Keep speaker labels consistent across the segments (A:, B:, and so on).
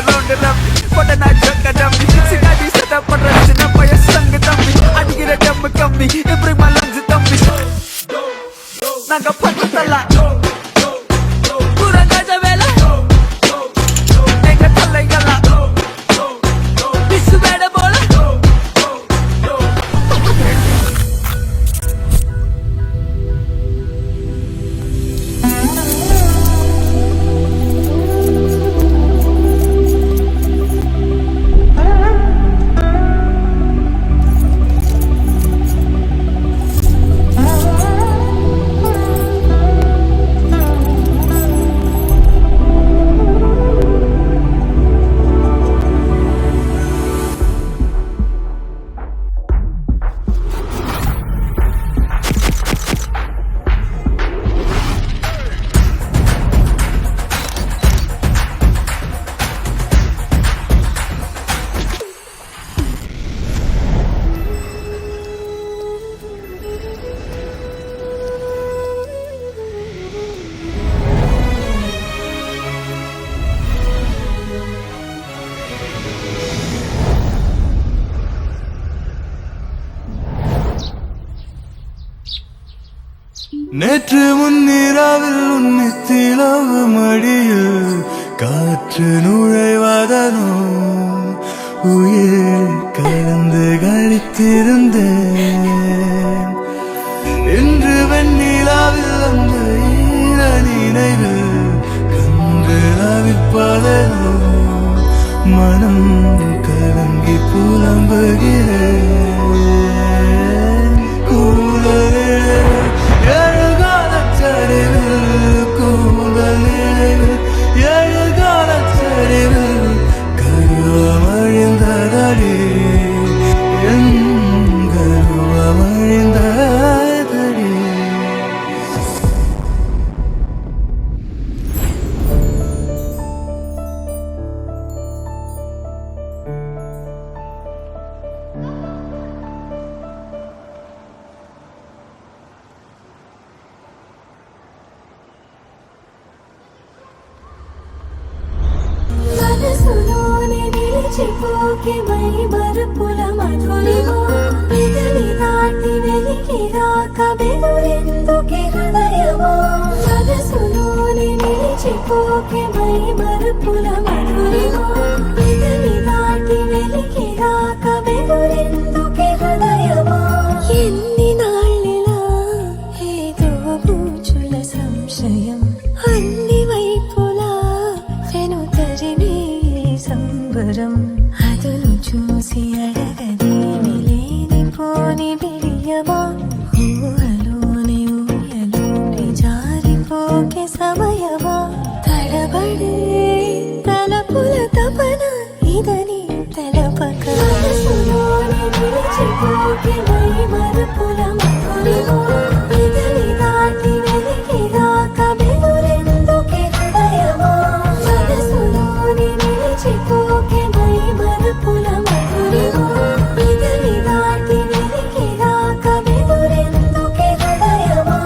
A: round rummy போட்ட நான் ஜொக்க dummy சின்னாடி setup பண்ற சின்ன பையன் சங்கு தம்பி அடிக்கிற டம்மு கம்மி இப்படி மலஞ்சு தம்பி நாங்க பண்றதெல்லாம் புறங்காஜ வேலை எங்க தலைங்கெல்லாம் பிசு வேட போல
B: நேற்று முன்னிரவில் உன்னித்திலவு மடியில் காற்று நுழைவதனோ உயிர் கலந்து கழித்திருந்தேன் இன்று வெண்ணிலாவில் அந்த ஈர நினைவில் கன்று தவிப்பதனோ மனம் கலங்கி புலம்புகிறேன்
C: చిపోకే మై మరుపుల మధురిమో పెదవి దాటి వెలికిరాక బెదురెందుకే హృదయమో మనసులోనే నిలిచిపోకే మై మరుపుల మధురిమో పెదవి దాటి వెలికిరాక బెదురెందుకే హృదయమో ఎన్ని నాళ్ళిలా ఏదో బూచుల సంశయం అన్ని వైపులా వెనుతరిని సంబరం అదును చూసి అడగదేమి లేనిపోని బిడియమా ఊహలోని ఊయలోని జారిపోకే సమయమా తడబడే తలపుల తపన ఇదని తెలపక మనసులోని నిలిచిపోకే మై మరుపుల మధురిమో పెదవి దాటి వెలికిరాక బెదురెందుకే హృదయమో మనసులోని నిలిచిపోకే మై మరుపుల మధురిమో పెదవి దాటి వెలికిరాక బెదురెందుకే హృదయమో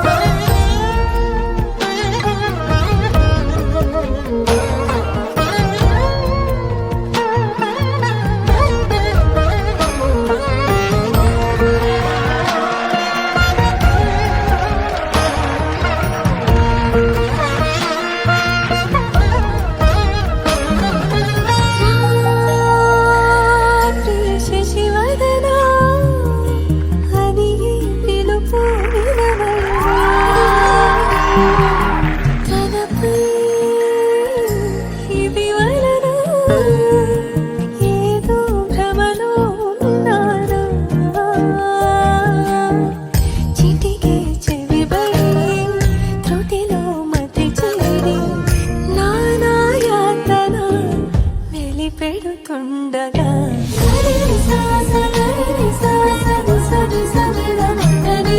C: శశివదనా అది పిలుపు వినవయ్యా తనపై ఇది వలన ఏదో భ్రమలో ఉన్నానా చిటికే చెవిబడి త్రుటిలో మతి చేరి నానా యాతన వెలిపెడుతుండగా సరి సా సరి సా సరి సరి సరి